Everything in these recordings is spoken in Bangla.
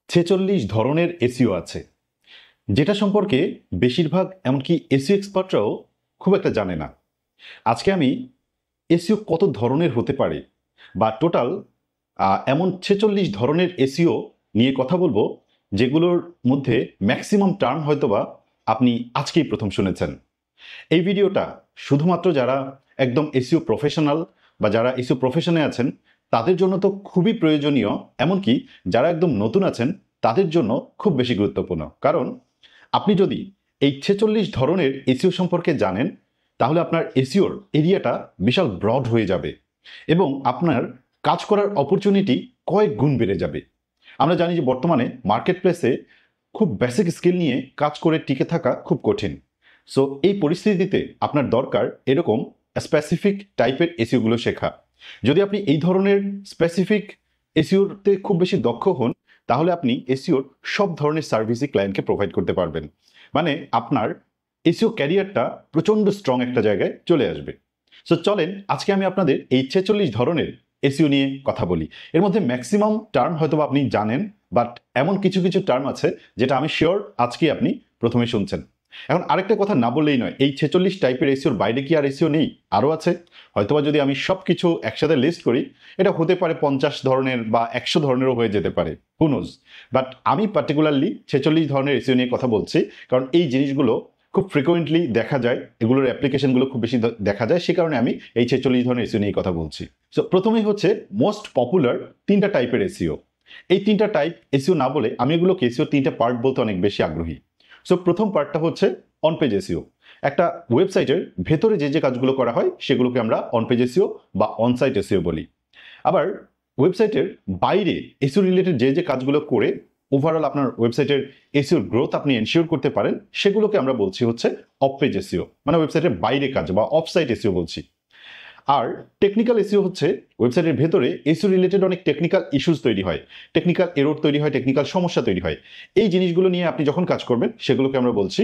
46 ধরনের এসইও আছে, যেটা সম্পর্কে বেশিরভাগ এমনকি এসইও এক্সপার্টরাও খুব একটা জানে না। আজকে আমি এসইও কত ধরনের হতে পারে বা টোটাল এমন 46 ধরনের এসইও নিয়ে কথা বলবো, যেগুলোর মধ্যে ম্যাক্সিমাম টার্ম হয়তোবা আপনি আজকেই প্রথম শুনেছেন। এই ভিডিওটা শুধুমাত্র যারা একদম এসইও প্রফেশনাল বা যারা এসইও প্রফেশনে আছেন তাদের জন্য তো খুবই প্রয়োজনীয়, এমনকি যারা একদম নতুন আছেন তাদের জন্য খুব বেশি গুরুত্বপূর্ণ। কারণ আপনি যদি এই 46 ধরনের এসইও সম্পর্কে জানেন, তাহলে আপনার এসইওর এরিয়াটা বিশাল ব্রড হয়ে যাবে এবং আপনার কাজ করার অপরচুনিটি কয়েক গুণ বেড়ে যাবে। আমরা জানি যে বর্তমানে মার্কেট প্লেসে খুব বেসিক স্কিল নিয়ে কাজ করে টিকে থাকা খুব কঠিন। সো এই পরিস্থিতিতে আপনার দরকার এরকম স্পেসিফিক টাইপের এসইওগুলো শেখা। যদি আপনি এই ধরনের স্পেসিফিক এসইওতে খুব বেশি দক্ষ হন, তাহলে আপনি এসইওর সব ধরনের সার্ভিসই ক্লায়েন্টকে প্রোভাইড করতে পারবেন। মানে আপনার এসইও ক্যারিয়ারটা প্রচণ্ড স্ট্রং একটা জায়গায় চলে আসবে। সো চলেন আজকে আমি আপনাদের এই 46 ধরনের এসইও নিয়ে কথা বলি। এর মধ্যে ম্যাক্সিমাম টার্ম হয়তো আপনি জানেন, বাট এমন কিছু কিছু টার্ম আছে যেটা আমি শিওর আজকে আপনি প্রথমে শুনছেন। এখন আরেকটা কথা না বললেই নয়, এই 46 টাইপের এসইওর বাইরে কি আর এসইও নেই? আরও আছে। হয়তোবা যদি আমি সব কিছু একসাথে লিস্ট করি, এটা হতে পারে 50 ধরনের বা 100 ধরনেরও হয়ে যেতে পারে, হু নোজ। বাট আমি পার্টিকুলারলি 46 ধরনের এসইও নিয়ে কথা বলছি, কারণ এই জিনিসগুলো খুব ফ্রিকোয়েন্টলি দেখা যায়, এগুলোর অ্যাপ্লিকেশনগুলো খুব বেশি দেখা যায়, সে কারণে আমি এই 46 ধরনের এসইও নিয়ে কথা বলছি। সো প্রথমেই হচ্ছে মোস্ট পপুলার 3টা টাইপের এসইও। এই 3টা টাইপ এসইও না বলে আমি এগুলোকে এসইও 3টা পার্ট বলতে অনেক বেশি আগ্রহী। সো প্রথম পার্টটা হচ্ছে অন পেজ এসইও। একটা ওয়েবসাইটের ভেতরে যে যে কাজগুলো করা হয় সেগুলোকে আমরা অন পেজ এসইও বা অনসাইট এসইও বলি। আবার ওয়েবসাইটের বাইরে এসইও রিলেটেড যে যে কাজগুলো করে ওভারঅল আপনার ওয়েবসাইটের এসইওর গ্রোথ আপনি এনশিওর করতে পারেন, সেগুলোকে আমরা বলছি হচ্ছে অফ পেজ এসইও, মানে ওয়েবসাইটের বাইরে কাজ বা অফসাইট এসইও বলছি। আর টেকনিক্যাল এসইও হচ্ছে ওয়েবসাইটের ভেতরে এসইও রিলেটেড অনেক টেকনিক্যাল ইস্যুস তৈরি হয়, টেকনিক্যাল এরর তৈরি হয়, টেকনিক্যাল সমস্যা তৈরি হয়। এই জিনিসগুলো নিয়ে আপনি যখন কাজ করবেন সেগুলোকে আমরা বলছি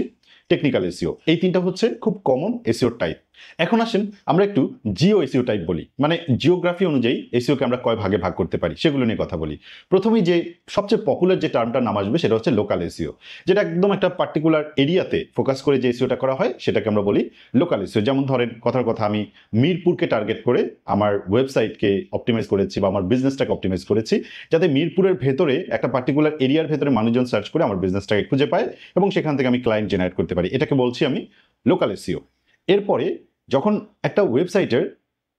টেকনিক্যাল এসইও। এই 3টা হচ্ছে খুব কমন এসইও টাইপ। এখন আসেন আমরা একটু জিও এসইও টাইপ বলি, মানে জিওগ্রাফি অনুযায়ী এসইওকে আমরা কয় ভাগে ভাগ করতে পারি সেগুলো নিয়ে কথা বলি। প্রথমেই যে সবচেয়ে পপুলার যে টার্মটা নাম আসবে সেটা হচ্ছে লোকাল এসইও, যেটা একদম একটা পার্টিকুলার এরিয়াতে ফোকাস করে যে এসইওটা করা হয় সেটাকে আমরা বলি লোকাল এসইও। যেমন ধরেন কথার কথা, আমি মিরপুরকে টার্গেট করে আমার ওয়েবসাইটকে অপটিমাইজ করেছি বা আমার বিজনেসটাকে অপটিমাইজ করেছি, যাতে মিরপুরের ভেতরে একটা পার্টিকুলার এরিয়ার ভেতরে মানুষজন সার্চ করে আমার বিজনেসটাকে খুঁজে পায় এবং সেখান থেকে আমি ক্লায়েন্ট জেনারেট করতে পারি। এটাকে বলছি আমি লোকাল এসইও। এরপরে যখন একটা ওয়েবসাইটের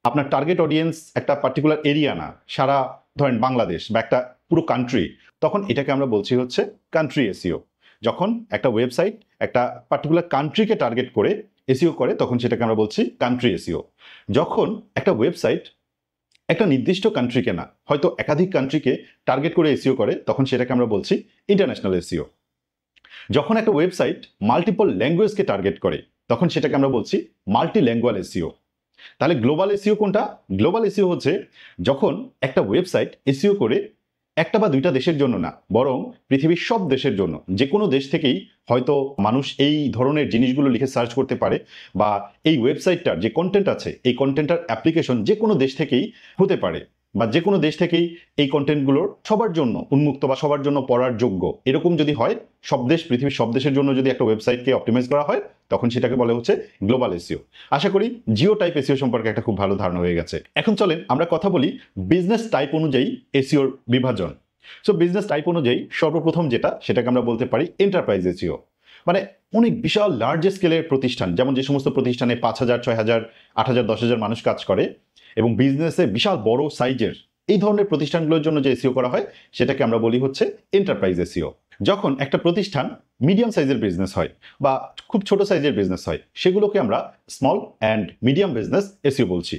আপনার টার্গেট অডিয়েন্স একটা পার্টিকুলার এরিয়া না, সারা ধরেন বাংলাদেশ বা একটা পুরো কান্ট্রি, তখন এটাকে আমরা বলছি হচ্ছে কান্ট্রি এসইও। যখন একটা ওয়েবসাইট একটা পার্টিকুলার কান্ট্রিকে টার্গেট করে এসইও করে, তখন সেটাকে আমরা বলছি কান্ট্রি এসইও। যখন একটা ওয়েবসাইট একটা নির্দিষ্ট কান্ট্রিকে না, হয়তো একাধিক কান্ট্রিকে টার্গেট করে এসইও করে, তখন সেটাকে আমরা বলছি ইন্টারন্যাশনাল এসইও। যখন একটা ওয়েবসাইট মাল্টিপল ল্যাঙ্গুয়েজকে টার্গেট করে, তখন সেটাকে আমরা বলছি মাল্টি ল্যাঙ্গুয়াল এসইও। তাহলে গ্লোবাল এসইও কোনটা? গ্লোবাল এসইও হচ্ছে যখন একটা ওয়েবসাইট এসইও করে একটা বা দুইটা দেশের জন্য না, বরং পৃথিবীর সব দেশের জন্য, যে কোনো দেশ থেকেই হয়তো মানুষ এই ধরনের জিনিসগুলো লিখে সার্চ করতে পারে, বা এই ওয়েবসাইটটার যে কন্টেন্ট আছে এই কন্টেন্টটার অ্যাপ্লিকেশন যে কোনো দেশ থেকেই হতে পারে, বা যে কোনো দেশ থেকেই এই কন্টেন্টগুলোর সবার জন্য উন্মুক্ত বা সবার জন্য পড়ার যোগ্য, এরকম যদি হয়, সব দেশ, পৃথিবীর সব দেশের জন্য যদি একটা ওয়েবসাইটকে অপটিমাইজ করা হয়, তখন সেটাকে বলে হচ্ছে গ্লোবাল এসইও। আশা করি জিও টাইপ এসইও সম্পর্কে একটা খুব ভালো ধারণা হয়ে গেছে। এখন চলেন আমরা কথা বলি বিজনেস টাইপ অনুযায়ী এসইওর বিভাজন। সো বিজনেস টাইপ অনুযায়ী সর্বপ্রথম যেটা, সেটাকে আমরা বলতে পারি এন্টারপ্রাইজ এসইও। মানে অনেক বিশাল লার্জ স্কেলের প্রতিষ্ঠান, যেমন যে সমস্ত প্রতিষ্ঠানে 5,000, 6,000, 8,000, 10,000 মানুষ কাজ করে এবং বিজনেসে বিশাল বড় সাইজের, এই ধরনের প্রতিষ্ঠানগুলোর জন্য যে এসইও করা হয় সেটাকে আমরা বলি হচ্ছে এন্টারপ্রাইজ এসইও। যখন একটা প্রতিষ্ঠান মিডিয়াম সাইজের বিজনেস হয় বা খুব ছোট সাইজের বিজনেস হয়, সেগুলোকে আমরা small and medium business SEO বলছি।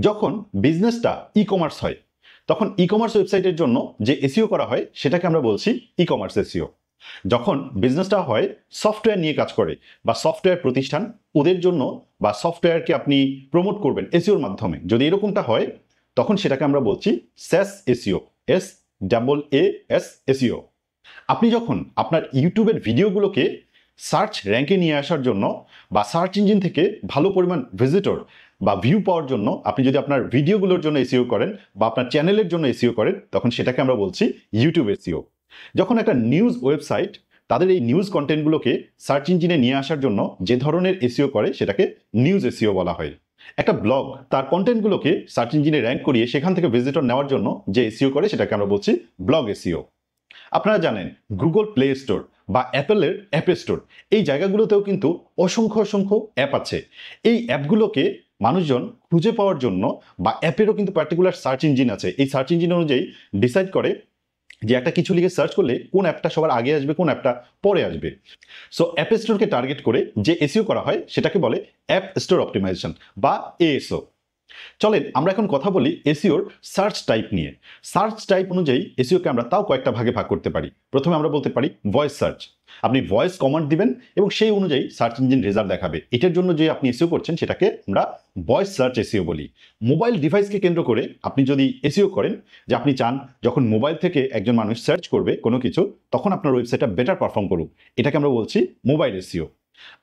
যখন বিজনেসটা ই কমার্স হয়, তখন ই কমার্স ওয়েবসাইটের জন্য যে এসইও করা হয় সেটাকে আমরা বলছি ই কমার্স এসইও। যখন বিজনেসটা হয় সফটওয়্যার নিয়ে কাজ করে বা সফটওয়্যার প্রতিষ্ঠান, ওদের জন্য বা সফটওয়্যারকে আপনি প্রমোট করবেন এসইওর মাধ্যমে, যদি এরকমটা হয়, তখন সেটাকে আমরা বলছি স্যাস এসইও, SAAS এসইও। আপনি যখন আপনার ইউটিউবের ভিডিওগুলোকে সার্চ র্যাঙ্কে নিয়ে আসার জন্য বা সার্চ ইঞ্জিন থেকে ভালো পরিমাণ ভিজিটর বা ভিউ পাওয়ার জন্য আপনি যদি আপনার ভিডিওগুলোর জন্য এসইও করেন বা আপনার চ্যানেলের জন্য এসইও করেন, তখন সেটাকে আমরা বলছি ইউটিউব এসইও। যখন একটা নিউজ ওয়েবসাইট তাদের এই নিউজ কন্টেন্টগুলোকে সার্চ ইঞ্জিনে নিয়ে আসার জন্য যে ধরনের এসইও করে সেটাকে নিউজ এসইও বলা হয়। একটা ব্লগ তার কন্টেন্টগুলোকে সার্চ ইঞ্জিনে র্যাঙ্ক করিয়ে সেখান থেকে ভিজিটর নেওয়ার জন্য যে এসইও করে সেটাকে আমরা বলছি ব্লগ এসইও। আপনারা জানেন গুগল প্লে স্টোর বা অ্যাপেলের অ্যাপ স্টোর এই জায়গাগুলোতেও কিন্তু অসংখ্য অসংখ্য অ্যাপ আছে। এই অ্যাপগুলোকে মানুষজন খুঁজে পাওয়ার জন্য বা অ্যাপেরও কিন্তু পার্টিকুলার সার্চ ইঞ্জিন আছে, এই সার্চ ইঞ্জিন অনুযায়ী ডিসাইড করে যে একটা কিছু লিখে সার্চ করলে কোন অ্যাপটা সবার আগে আসবে, কোন অ্যাপটা পরে আসবে। সো অ্যাপ স্টোরকে টার্গেট করে যে এসইও করা হয় সেটাকে বলে অ্যাপ স্টোর অপটিমাইজেশন বা এএসও। চলেন আমরা এখন কথা বলি এসইওর সার্চ টাইপ নিয়ে। সার্চ টাইপ অনুযায়ী এসইওকে আমরা তাও কয়েকটা ভাগে ভাগ করতে পারি। প্রথমে আমরা বলতে পারি ভয়েস সার্চ। আপনি ভয়েস কমান্ড দিবেন এবং সেই অনুযায়ী সার্চ ইঞ্জিন রেজাল্ট দেখাবে। এটার জন্য যে আপনি এসইও করছেন সেটাকে আমরা ভয়েস সার্চ এসইও বলি। মোবাইল ডিভাইসকে কেন্দ্র করে আপনি যদি এসইও করেন, যে আপনি চান যখন মোবাইল থেকে একজন মানুষ সার্চ করবে কোনো কিছু তখন আপনার ওয়েবসাইটটা বেটার পারফর্ম করুক, এটাকে আমরা বলছি মোবাইল এসইও।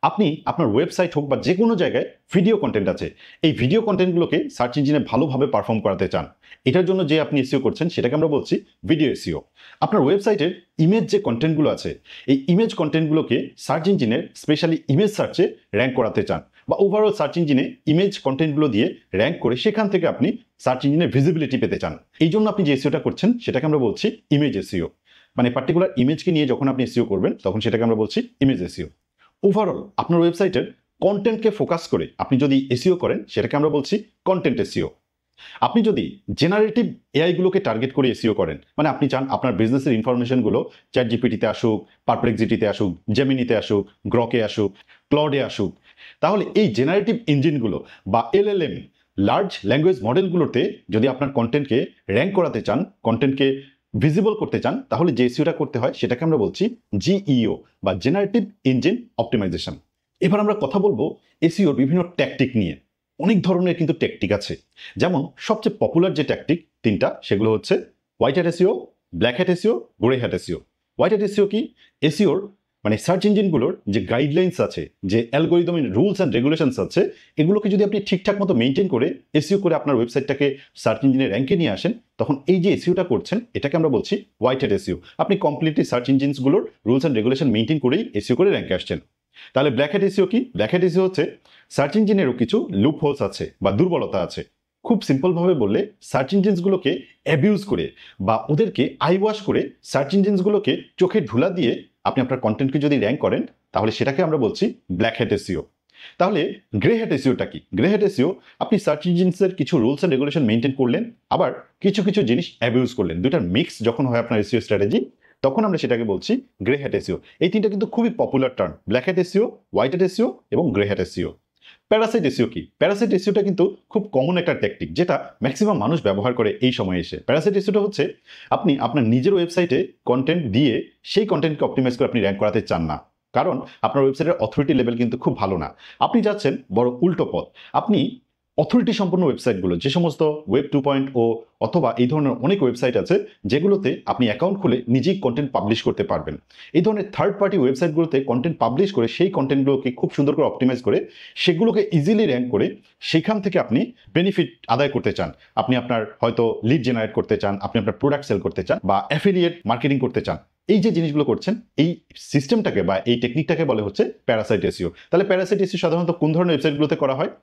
আপনি আপনার ওয়েবসাইট হোক বা যে কোনো জায়গায় ভিডিও কন্টেন্ট আছে, এই ভিডিও কন্টেন্টগুলোকে সার্চ ইঞ্জিনে ভালোভাবে পারফর্ম করাতে চান, এটার জন্য যে আপনি এসইও করছেন সেটাকে আমরা বলছি ভিডিও এসইও। আপনার ওয়েবসাইটের ইমেজ যে কন্টেন্টগুলো আছে এই ইমেজ কন্টেন্টগুলোকে সার্চ ইঞ্জিনের স্পেশালি ইমেজ সার্চে র্যাঙ্ক করাতে চান বা ওভারঅল সার্চ ইঞ্জিনে ইমেজ কন্টেন্টগুলো দিয়ে র্যাঙ্ক করে সেখান থেকে আপনি সার্চ ইঞ্জিনের ভিজিবিলিটি পেতে চান, এই জন্য আপনি যে এসইওটা করছেন সেটাকে আমরা বলছি ইমেজ এসইও। মানে পার্টিকুলার ইমেজকে নিয়ে যখন আপনি এসইও করবেন তখন সেটাকে আমরা বলছি ইমেজ এসইও। ওভারঅল আপনার ওয়েবসাইটের কন্টেন্টকে ফোকাস করে আপনি যদি এসইও করেন সেটাকে আমরা বলছি কন্টেন্ট এসইও। আপনি যদি জেনারেটিভ এআইগুলোকে টার্গেট করে এসইও করেন, মানে আপনি চান আপনার বিজনেসের ইনফরমেশনগুলো চ্যাট জিপিটিতে আসুক, পারপ্লেক্সিটিতে আসুক, জেমিনিতে আসুক, গ্রকে আসুক, ক্লডে আসুক, তাহলে এই জেনারেটিভ ইঞ্জিনগুলো বা এলএলএম লার্জ ল্যাঙ্গুয়েজ মডেলগুলোতে যদি আপনার কন্টেন্টকে র্যাঙ্ক করাতে চান, কন্টেন্টকে ভিজিবল করতে চান, তাহলে যে এসইওটা করতে হয় সেটাকে আমরা বলছি জিইও বা জেনারেটিভ ইঞ্জিন অপটিমাইজেশন। এবার আমরা কথা বলবো এসইওর বিভিন্ন ট্যাকটিক নিয়ে। অনেক ধরনের কিন্তু ট্যাকটিক আছে, যেমন সবচেয়ে পপুলার যে ট্যাকটিক তিনটা সেগুলো হচ্ছে white hat SEO, black hat SEO, grey hat SEO. White hat SEO কি? এসইওর মানে সার্চ ইঞ্জিনগুলোর যে গাইডলাইন্স আছে, যে অ্যালগোরিদমের রুলস অ্যান্ড রেগুলেশনস আছে, এগুলোকে যদি আপনি ঠিকঠাক মতো মেনটেন করে এসইও করে আপনার ওয়েবসাইটটাকে সার্চ ইঞ্জিনের র্যাঙ্কে নিয়ে আসেন, তখন এই যে এসইওটা করছেন এটাকে আমরা বলছি হোয়াইট হ্যাট এসইও। আপনি কমপ্লিটলি সার্চ ইঞ্জিনসগুলোর রুলস অ্যান্ড রেগুলেশন মেনটেন করেই এসইও করে র্যাঙ্কে আসছেন। তাহলে ব্ল্যাক হ্যাট এসইও কি? ব্ল্যাক হ্যাট এসইও হচ্ছে সার্চ ইঞ্জিনেরও কিছু লুপ হোলস আছে বা দুর্বলতা আছে। খুব সিম্পলভাবে বললে সার্চ ইঞ্জিনসগুলোকে অ্যাবিউজ করে বা ওদেরকে আইওয়াশ করে সার্চ ইঞ্জিনসগুলোকে চোখে ধুলা দিয়ে আপনি আপনার কন্টেন্টকে যদি র্যাঙ্ক করেন তাহলে সেটাকে আমরা বলছি ব্ল্যাক হ্যাট এসইও। তাহলে গ্রে হ্যাট এসইওটা কি? গ্রে হ্যাট এসইও আপনি সার্চ ইঞ্জিনসের কিছু রুলস অ্যান্ড রেগুলেশন মেনটেন করলেন, আবার কিছু কিছু জিনিস অ্যাবিউজ করলেন, দুইটার মিক্স যখন হয় আপনার এসইও স্ট্র্যাটেজি তখন আমরা সেটাকে বলছি গ্রে হ্যাট এসইও। এই তিনটা কিন্তু খুবই popular term, black hat SEO, white hat SEO এবং grey hat SEO. Parasite SEO কি? প্যারাসাইট এসইওটা কিন্তু খুব কমন একটা টেকনিক যেটা ম্যাক্সিমাম মানুষ ব্যবহার করে এই সময়ে এসে। প্যারাসাইট এসইওটা হচ্ছে আপনি আপনার নিজের ওয়েবসাইটে কন্টেন্ট দিয়ে সেই কন্টেন্টকে অপটিমাইজ করে আপনি র্যাঙ্ক করাতে চান না, কারণ আপনার ওয়েবসাইটের অথরিটি লেভেল কিন্তু খুব ভালো না। আপনি যাচ্ছেন বড় উল্টো পথ। আপনি অথরিটি সম্পন্ন ওয়েবসাইটগুলো, যে সমস্ত ওয়েব 2.0 অথবা এই ধরনের অনেক ওয়েবসাইট আছে যেগুলোতে আপনি অ্যাকাউন্ট খুলে নিজেই কন্টেন্ট পাবলিশ করতে পারবেন, এই ধরনের থার্ড পার্টি ওয়েবসাইটগুলোতে কন্টেন্ট পাবলিশ করে সেই কন্টেন্টগুলোকে খুব সুন্দর করে অপটিমাইজ করে সেগুলোকে ইজিলি র্যাঙ্ক করে সেখান থেকে আপনি বেনিফিট আদায় করতে চান। আপনি আপনার হয়তো লিড জেনারেট করতে চান, আপনি আপনার প্রোডাক্ট সেল করতে চান বা অ্যাফিলিয়েট মার্কেটিং করতে চান। এই যে জিনিসগুলো করছেন এই সিস্টেমটাকে বা এই টেকনিকটাকে বলে হচ্ছে প্যারাসাইট এসইও। তাহলে প্যারাসাইট এসইও সাধারণত কোন ধরনের ওয়েবসাইটগুলোতে করা হয়?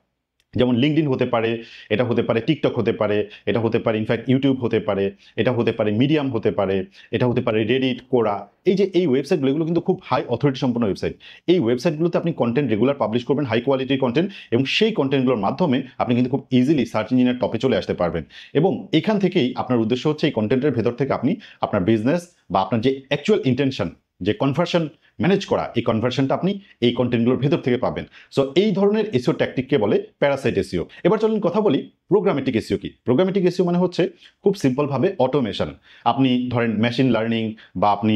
যেমন লিঙ্কডইন হতে পারে, এটা হতে পারে টিকটক হতে পারে, এটা হতে পারে ইনফ্যাক্ট ইউটিউব হতে পারে, এটা হতে পারে মিডিয়াম হতে পারে, এটা হতে পারে রেডিট, কোরা। এই যে এই ওয়েবসাইটগুলো এগুলো কিন্তু খুব হাই অথরিটি সম্পন্ন ওয়েবসাইট। এই ওয়েবসাইটগুলোতে আপনি কন্টেন্ট রেগুলার পাবলিশ করবেন, হাই কোয়ালিটির কন্টেন্ট, এবং সেই কন্টেন্টগুলোর মাধ্যমে আপনি কিন্তু খুব ইজিলি সার্চ ইঞ্জিনের টপে চলে আসতে পারবেন। এবং এখান থেকেই আপনার উদ্দেশ্য হচ্ছে এই কন্টেন্টের ভেতর থেকে আপনি আপনার বিজনেস বা আপনার যে অ্যাকচুয়াল ইন্টেনশন, যে কনভার্সন ম্যানেজ করা, এই কনভার্সনটা আপনি এই কন্টেন্টগুলোর ভেতর থেকে পাবেন। সো এই ধরনের এসইও ট্যাকটিককে বলে প্যারাসাইট এসইও। এবার চলুন কথা বলি প্রোগ্রামেটিক এসইও কি। প্রোগ্রামেটিক এসইও মানে হচ্ছে খুব সিম্পলভাবে অটোমেশন। আপনি ধরেন মেশিন লার্নিং বা আপনি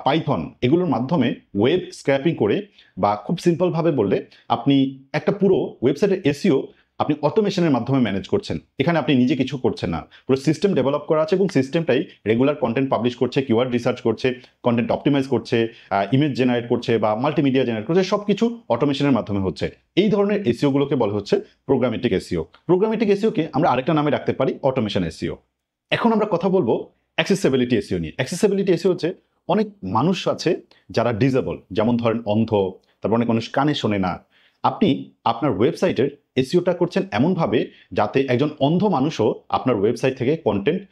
পাইথন এগুলোর মাধ্যমে ওয়েব স্ক্র্যাপিং করে, বা খুব সিম্পলভাবে বললে আপনি একটা পুরো ওয়েবসাইটের এসইও আপনি অটোমেশনের মাধ্যমে ম্যানেজ করছেন। এখানে আপনি নিজে কিছু করছেন না, পুরো সিস্টেম ডেভেলপ করা আছে এবং সিস্টেমটাই রেগুলার কন্টেন্ট পাবলিশ করছে, কিওয়ার্ড রিসার্চ করছে, কন্টেন্ট অপটিমাইজ করছে, ইমেজ জেনারেট করছে বা মাল্টিমিডিয়া জেনারেট করছে, সব কিছু অটোমেশনের মাধ্যমে হচ্ছে। এই ধরনের এসইওগুলোকে বলা হচ্ছে প্রোগ্রামেটিক এসইও। প্রোগ্রামেটিক এসইওকে আমরা আরেকটা নামে রাখতে পারি অটোমেশন এসইও। এখন আমরা কথা বলবো অ্যাক্সেসিবিলিটি এসইও নিয়ে। অ্যাক্সেসিবিলিটি এসইও হচ্ছে অনেক মানুষ আছে যারা ডিসেবল, যেমন ধরেন অন্ধ, তারপর অনেক মানুষ কানে শোনে না। আপনি আপনার ওয়েবসাইটের এসইওটা করছেন এমনভাবে যাতে একজন অন্ধ মানুষও আপনার ওয়েবসাইট থেকে কন্টেন্ট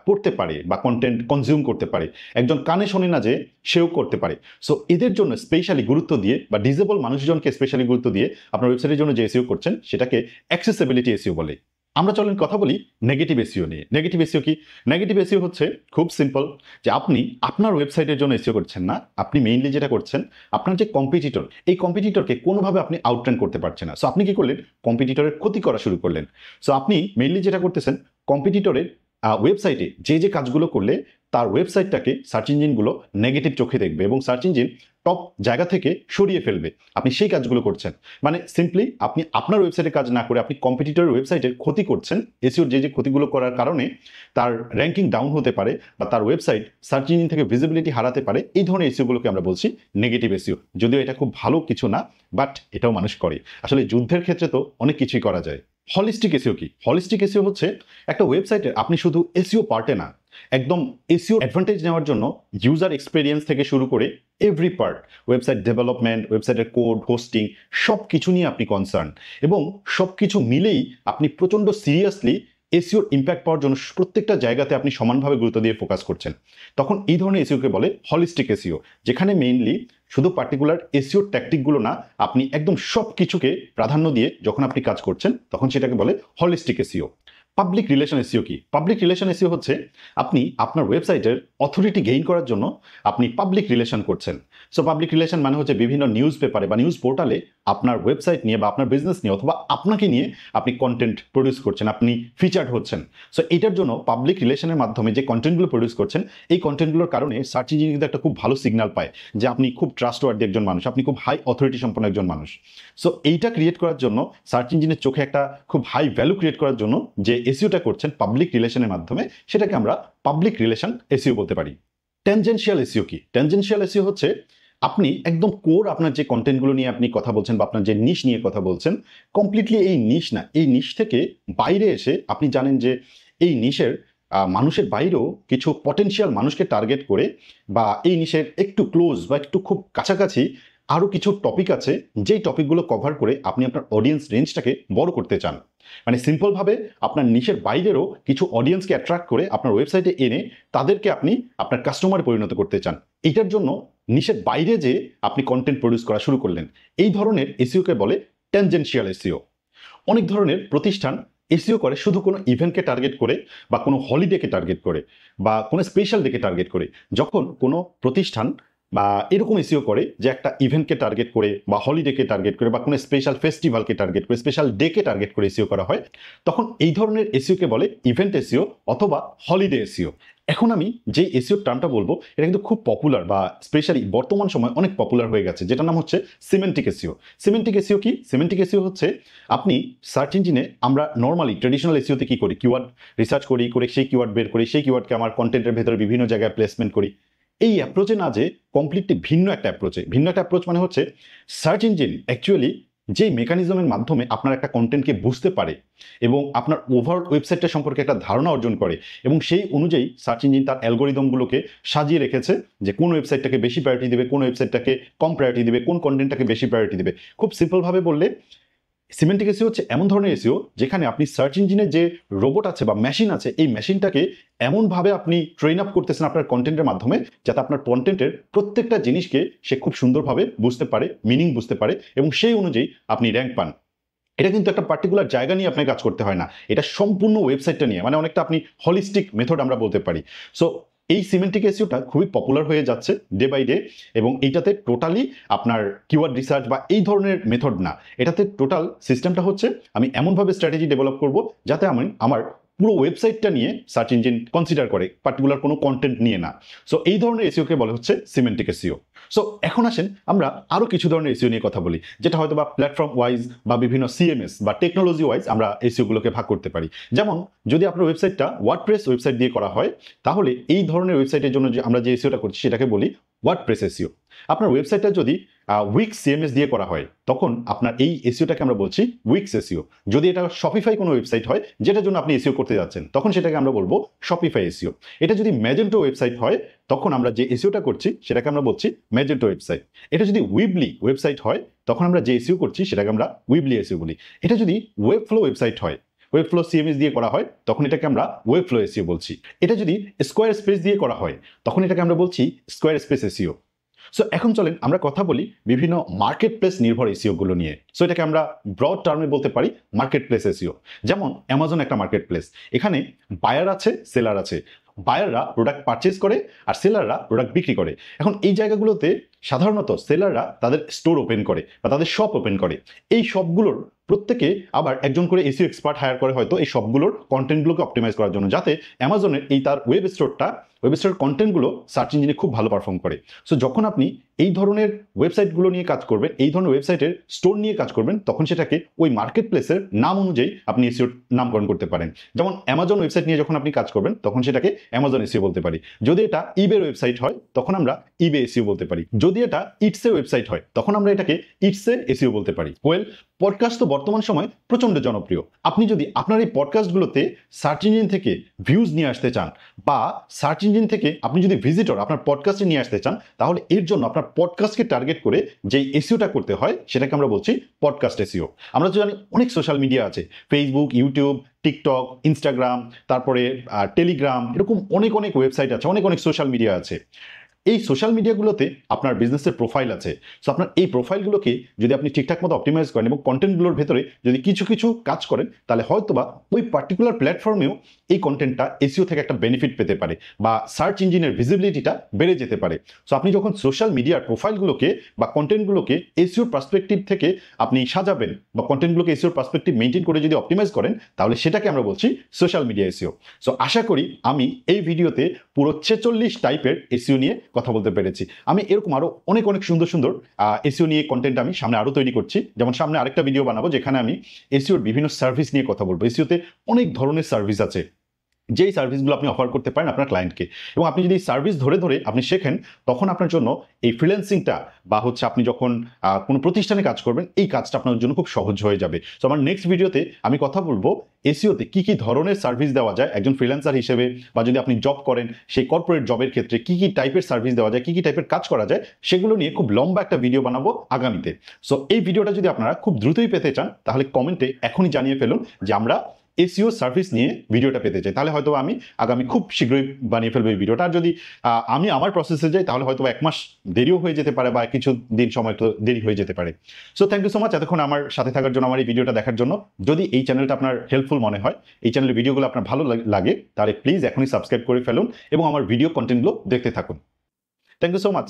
পড়তে পারে বা কন্টেন্ট কনজিউম করতে পারে, একজন কানে শোনে না যে সেও করতে পারে। সো এদের জন্য স্পেশালি গুরুত্ব দিয়ে বা ডিসেবল মানুষজনকে স্পেশালি গুরুত্ব দিয়ে আপনার ওয়েবসাইটের জন্য যে এসইও করছেন সেটাকে অ্যাক্সেসিবিলিটি এসইও বলে। আমরা চলেন কথা বলি নেগেটিভ এসইও নিয়ে। নেগেটিভ এসইও কি? নেগেটিভ এসইও হচ্ছে খুব সিম্পল, যে আপনি আপনার ওয়েবসাইটের জন্য এসইও করছেন না, আপনি মেইনলি যেটা করছেন আপনার যে কম্পিটিটর, এই কম্পিটিটরকে কোনোভাবে আপনি আউটরান করতে পারছেন না। সো আপনি কি করলেন? কম্পিটিটরের ক্ষতি করা শুরু করলেন। সো আপনি মেইনলি যেটা করতেছেন, কম্পিটিটরের ওয়েবসাইটে যে যে কাজগুলো করলে তার ওয়েবসাইটটাকে সার্চ ইঞ্জিনগুলো নেগেটিভ চোখে দেখবে এবং সার্চ ইঞ্জিন টপ জায়গা থেকে সরিয়ে ফেলবে, আপনি সেই কাজগুলো করছেন। মানে সিম্পলি আপনি আপনার ওয়েবসাইটে কাজ না করে আপনি কম্পিটিটরের ওয়েবসাইটের ক্ষতি করছেন। এসইওর যে যে ক্ষতিগুলো করার কারণে তার র্যাঙ্কিং ডাউন হতে পারে বা তার ওয়েবসাইট সার্চ ইঞ্জিন থেকে ভিজিবিলিটি হারাতে পারে, এই ধরনের এসইওগুলোকে আমরা বলছি নেগেটিভ এসইও। যদিও এটা খুব ভালো কিছু না, বাট এটাও মানুষ করে। আসলে যুদ্ধের ক্ষেত্রে তো অনেক কিছুই করা যায়। হলিস্টিক এসইও কি? হলিস্টিক এসইও হচ্ছে একটা ওয়েবসাইটে আপনি শুধু এসইও পার্টে না, একদম এসইও অ্যাডভান্টেজ নেওয়ার জন্য ইউজার এক্সপিরিয়েন্স থেকে শুরু করে এভরি পার্ট, ওয়েবসাইট ডেভেলপমেন্ট, ওয়েবসাইটের কোড, হোস্টিং, সব কিছু নিয়ে আপনি কনসার্ন এবং সব কিছু মিলেই আপনি প্রচণ্ড সিরিয়াসলি এসইওর ইম্প্যাক্ট পাওয়ার জন্য প্রত্যেকটা জায়গাতে আপনি সমানভাবে গুরুত্ব দিয়ে ফোকাস করছেন। তখন এই ধরনের এসইওকে বলে হলিস্টিক এসইও, যেখানে মেইনলি শুধু পার্টিকুলার এসইওর ট্যাকটিকগুলো না, আপনি একদম সব কিছুকে প্রাধান্য দিয়ে যখন আপনি কাজ করছেন তখন সেটাকে বলে holistic SEO. Public relation SEO কি? পাবলিক রিলেশন এসইও হচ্ছে আপনি আপনার ওয়েবসাইটের অথরিটি গেইন করার জন্য আপনি পাবলিক রিলেশন করছেন। সো পাবলিক রিলেশন মানে হচ্ছে বিভিন্ন নিউজ পেপারে বা নিউজ পোর্টালে আপনার ওয়েবসাইট নিয়ে বা আপনার বিজনেস নিয়ে অথবা আপনাকে নিয়ে আপনি কন্টেন্ট প্রডিউস করছেন, আপনি ফিচার্ড হচ্ছেন। সো এটার জন্য পাবলিক রিলেশনের মাধ্যমে যে কন্টেন্টগুলো প্রডিউস করছেন, এই কন্টেন্টগুলোর কারণে সার্চ ইঞ্জিন কিন্তু একটা খুব ভালো সিগন্যাল পায় যে আপনি খুব ট্রাস্টওয়ার্দি একজন মানুষ, আপনি খুব হাই অথরিটি সম্পন্ন একজন মানুষ। সো এইটা ক্রিয়েট করার জন্য, সার্চ ইঞ্জিনের চোখে একটা খুব হাই ভ্যালু ক্রিয়েট করার জন্য যে এসইওটা করছেন পাবলিক রিলেশনের মাধ্যমে, সেটাকে আমরা পাবলিক রিলেশন এসইও বলতে পারি। ট্যানজেনশিয়াল এসইও কি? ট্যানজেনশিয়াল এসইও হচ্ছে আপনি একদম কোর আপনার যে কন্টেন্টগুলো নিয়ে আপনি কথা বলছেন বা আপনার যে নিশ নিয়ে কথা বলছেন, কমপ্লিটলি এই নিশ না, এই নিশ থেকে বাইরে এসে আপনি জানেন যে এই নিশের মানুষের বাইরেও কিছু পটেনশিয়াল মানুষকে টার্গেট করে বা এই নিশের একটু ক্লোজ বা একটু খুব কাছাকাছি আরও কিছু টপিক আছে, যেই টপিকগুলো কভার করে আপনি আপনার অডিয়েন্স রেঞ্জটাকে বড় করতে চান। মানে সিম্পলভাবে আপনার নিশের বাইরেরও কিছু অডিয়েন্সকে অ্যাট্রাক্ট করে আপনার ওয়েবসাইটে এনে তাদেরকে আপনি আপনার কাস্টমারে পরিণত করতে চান। এটার জন্য নিশের বাইরে যে আপনি কন্টেন্ট প্রডিউস করা শুরু করলেন, এই ধরনের এসইওকে বলে ট্যানজেনশিয়াল এসইও। অনেক ধরনের প্রতিষ্ঠান এসইও করে শুধু কোনো ইভেন্টকে টার্গেট করে বা কোনো হলিডেকে টার্গেট করে বা কোনো স্পেশাল ডেকে টার্গেট করে। যখন কোনো প্রতিষ্ঠান বা এরকম এসইও করে যে একটা ইভেন্টকে টার্গেট করে বা হলিডেকে টার্গেট করে বা কোনো স্পেশাল ফেস্টিভ্যালকে টার্গেট করে, স্পেশাল ডেকে টার্গেট করে এসইও করা হয়, তখন এই ধরনের এসইওকে বলে ইভেন্ট এসইও অথবা হলিডে এসইও। এখন আমি যে এসইও টার্মটা বলবো এটা কিন্তু খুব পপুলার বা স্পেশালি বর্তমান সময় অনেক পপুলার হয়ে গেছে, যেটার নাম হচ্ছে সিমেন্টিক এসইও। সিমেন্টিক এসইও কি? সিমেন্টিক এসইও হচ্ছে আপনি সার্চ ইঞ্জিনে, আমরা নর্মালি ট্রেডিশনাল এসইওতে কি করি, কিওয়ার্ড রিসার্চ করি, করে সেই কিওয়ার্ড বের করি, সেই কিওয়ার্ডকে আমার কন্টেন্টের ভেতরে বিভিন্ন জায়গায় প্লেসমেন্ট করি। এই অ্যাপ্রোচে না যে কমপ্লিটলি ভিন্ন একটা অ্যাপ্রোচ মানে হচ্ছে সার্চ ইঞ্জিন অ্যাকচুয়ালি যে মেকানিজমের মাধ্যমে আপনার একটা কন্টেন্টকে বুঝতে পারে এবং আপনার ওভারঅল ওয়েবসাইটটা সম্পর্কে একটা ধারণা অর্জন করে এবং সেই অনুযায়ী সার্চ ইঞ্জিন তার অ্যালগোরিদমগুলোকে সাজিয়ে রেখেছে যে কোন ওয়েবসাইটটাকে বেশি প্রায়োরিটি দেবে, কোন ওয়েবসাইটটাকে কম প্রায়োরিটি দেবে, কোন কন্টেন্টটাকে বেশি প্রায়োরিটি দেবে। খুব সিম্পলভাবে বললে সিমেন্টিক এসইও হচ্ছে এমন ধরনের এসইও যেখানে আপনি সার্চ ইঞ্জিনের যে রোবট আছে বা মেশিন আছে, এই মেশিনটাকে এমনভাবে আপনি ট্রেন আপ করতেছেন আপনার কন্টেন্টের মাধ্যমে যাতে আপনার কন্টেন্টের প্রত্যেকটা জিনিসকে সে খুব সুন্দরভাবে বুঝতে পারে, মিনিং বুঝতে পারে এবং সেই অনুযায়ী আপনি র্যাঙ্ক পান। এটা কিন্তু একটা পার্টিকুলার জায়গা নিয়ে আপনাকে কাজ করতে হয় না, এটা সম্পূর্ণ ওয়েবসাইটটা নিয়ে, মানে অনেকটা আপনি হলিস্টিক মেথড আমরা বলতে পারি। সো এই সিমেন্টিক এসইওটা খুবই পপুলার হয়ে যাচ্ছে ডে বাই ডে এবং এইটাতে টোটালি আপনার কিওয়ার্ড রিসার্চ বা এই ধরনের মেথড না, এটাতে টোটাল সিস্টেমটা হচ্ছে আমি এমনভাবে স্ট্র্যাটেজি ডেভেলপ করব যাতে আমি আমার পুরো ওয়েবসাইটটা নিয়ে সার্চ ইঞ্জিন কনসিডার করে, পার্টিকুলার কোনো কন্টেন্ট নিয়ে না। সো এই ধরনের এসইওকে বলা হচ্ছে সিমেন্টিক এসইও। সো এখন আসেন আমরা আরও কিছু ধরনের এসইও নিয়ে কথা বলি, যেটা হয়তো বা প্ল্যাটফর্ম ওয়াইজ বা বিভিন্ন সিএমএস বা টেকনোলজি ওয়াইজ আমরা এসইওগুলোকে ভাগ করতে পারি। যেমন যদি আপনার ওয়েবসাইটটা ওয়ার্ডপ্রেস ওয়েবসাইট দিয়ে করা হয়, তাহলে এই ধরনের ওয়েবসাইটের জন্য যে আমরা যে এসইওটা করছি সেটাকে বলি ওয়ার্ডপ্রেস এসইও। আপনার ওয়েবসাইটটা যদি উইক সিএমএস দিয়ে করা হয় তখন আপনার এই এসইওটাকে আমরা বলছি উইক্স এসইও। যদি এটা শপিফাই কোনো ওয়েবসাইট হয় যেটার জন্য আপনি এসইও করতে যাচ্ছেন তখন সেটাকে আমরা বলবো শপিফাই এসইও। এটা যদি ম্যাজেন্টো ওয়েবসাইট হয় তখন আমরা যে এসইওটা করছি সেটাকে আমরা বলছি ম্যাজেন্টো ওয়েবসাইট। এটা যদি উইবলি ওয়েবসাইট হয় তখন আমরা যে এসইও করছি সেটাকে আমরা উইবলি এসইও বলি। এটা যদি ওয়েবফ্লো ওয়েবসাইট হয়, ওয়েবফ্লো সিএমএস দিয়ে করা হয় তখন এটাকে আমরা ওয়েবফ্লো এসইও বলছি। এটা যদি স্কোয়ার স্পেস দিয়ে করা হয় তখন এটাকে আমরা বলছি স্কোয়ার স্পেস এসইও। সো এখন চলেন আমরা কথা বলি বিভিন্ন মার্কেট প্লেস নির্ভর এসইওগুলো নিয়ে। সো এটাকে আমরা ব্রড টার্মে বলতে পারি মার্কেট প্লেস এসইও। যেমন অ্যামাজন একটা মার্কেট প্লেস, এখানে বায়ার আছে, সেলার আছে। বায়াররা প্রোডাক্ট পারচেজ করে আর সেলাররা প্রোডাক্ট বিক্রি করে। এখন এই জায়গাগুলোতে সাধারণত সেলাররা তাদের স্টোর ওপেন করে বা তাদের শপ ওপেন করে। এই শপগুলোর প্রত্যেকে আবার একজন করে এসইও এক্সপার্ট হায়ার করে হয়তো এই সবগুলোর কন্টেন্টগুলোকে অপটিমাইজ করার জন্য, যাতে অ্যামাজনের এই তার ওয়েব স্টোরের কন্টেন্টগুলো সার্চ ইঞ্জিনে খুব ভালো পারফর্ম করে। সো যখন আপনি এই ধরনের ওয়েবসাইটগুলো নিয়ে কাজ করবেন, এই ধরনের ওয়েবসাইটের স্টোর নিয়ে কাজ করবেন, তখন সেটাকে ওই মার্কেট প্লেসের নাম অনুযায়ী আপনি এসইও নামকরণ করতে পারেন। যেমন অ্যামাজন ওয়েবসাইট নিয়ে যখন আপনি কাজ করবেন তখন সেটাকে অ্যামাজন এসইও বলতে পারি। যদি এটা ইবের ওয়েবসাইট হয় তখন আমরা ইবে এসইও বলতে পারি। যদি এটা ইটসে ওয়েবসাইট হয় তখন আমরা এটাকে ইটসে এসইও বলতে পারি। ওয়েল, পডকাস্ট তো বর্তমান সময় প্রচণ্ড জনপ্রিয়। আপনি যদি আপনার এই পডকাস্টগুলোতে সার্চ ইঞ্জিন থেকে ভিউজ নিয়ে আসতে চান বা সার্চ ইঞ্জিন থেকে আপনি যদি ভিজিটর আপনার পডকাস্টে নিয়ে আসতে চান, তাহলে এর জন্য আপনার পডকাস্টকে টার্গেট করে যেই এসইওটা করতে হয় সেটাকে আমরা বলছি পডকাস্ট এসইও। আমরা তো জানি অনেক সোশ্যাল মিডিয়া আছে, ফেসবুক, ইউটিউব, টিকটক, ইনস্টাগ্রাম, তারপরে টেলিগ্রাম, এরকম অনেক ওয়েবসাইট আছে, অনেক সোশ্যাল মিডিয়া আছে। এই সোশ্যাল মিডিয়াগুলোতে আপনার বিজনেসের প্রোফাইল আছে। সো আপনার এই প্রোফাইলগুলোকে যদি আপনি ঠিকঠাক মতো অপটিমাইজ করেন এবং কন্টেন্টগুলোর ভেতরে যদি কিছু কাজ করেন, তাহলে হয়তোবা ওই পার্টিকুলার প্ল্যাটফর্মেও এই কন্টেন্টটা এসইও থেকে একটা বেনিফিট পেতে পারে বা সার্চ ইঞ্জিনের ভিজিবিলিটিটা বেড়ে যেতে পারে। সো আপনি যখন সোশ্যাল মিডিয়ার প্রোফাইলগুলোকে বা কন্টেন্টগুলোকে এসইওর পার্সপেক্টিভ থেকে আপনি সাজাবেন বা কন্টেন্টগুলোকে এসইওর পার্সপেক্টিভ মেনটেন করে যদি অপটিমাইজ করেন, তাহলে সেটাকে আমরা বলছি সোশ্যাল মিডিয়া এসইও। সো আশা করি আমি এই ভিডিওতে পুরো 46 টাইপের এসইও নিয়ে কথা বলতে পেরেছি। আমি এরকম আরো অনেক সুন্দর এসইও নিয়ে কন্টেন্ট আমি সামনে আরো তৈরি করছি। যেমন সামনে আরেকটা ভিডিও বানাবো যেখানে আমি এসইওর বিভিন্ন সার্ভিস নিয়ে কথা বলবো। এসইওতে অনেক ধরনের সার্ভিস আছে, যেই সার্ভিসগুলো আপনি অফার করতে পারেন আপনার ক্লায়েন্টকে, এবং আপনি যদি সার্ভিস ধরে আপনি শেখেন, তখন আপনার জন্য এই ফ্রিল্যান্সিংটা বা আপনি যখন কোনো প্রতিষ্ঠানে কাজ করবেন এই কাজটা আপনার জন্য খুব সহজ হয়ে যাবে। সো আমার নেক্সট ভিডিওতে আমি কথা বলবো এসইওতে কি ধরনের সার্ভিস দেওয়া যায় একজন ফ্রিল্যান্সার হিসেবে, বা যদি আপনি জব করেন সেই কর্পোরেট জবের ক্ষেত্রে কি টাইপের সার্ভিস দেওয়া যায়, কি টাইপের কাজ করা যায়, সেগুলো নিয়ে খুব লম্বা একটা ভিডিও বানাবো আগামীতে। সো এই ভিডিওটা যদি আপনারা খুব দ্রুতই পেতে চান তাহলে কমেন্টে এখনই জানিয়ে ফেলুন যে আমরা এসইও সার্ভিস নিয়ে ভিডিওটা পেতে চাই, তাহলে হয়তো আমি আগামী খুব শীঘ্রই বানিয়ে ফেলবো এই ভিডিওটা। আর যদি আমি আমার প্রসেসে যাই তাহলে হয়তো 1 মাস দেরিও হয়ে যেতে পারে বা কিছু দিন সময় তো দেরি হয়ে যেতে পারে। So thank you so much এতক্ষণ আমার সাথে থাকার জন্য, আমার এই ভিডিওটা দেখার জন্য। যদি এই চ্যানেলটা আপনার হেল্পফুল মনে হয়, এই চ্যানেলের ভিডিওগুলো আপনার ভালো লাগে, তাহলে প্লিজ এখনই সাবস্ক্রাইব করে ফেলুন এবং আমার ভিডিও কন্টেন্টগুলো দেখতে থাকুন। Thank you so much.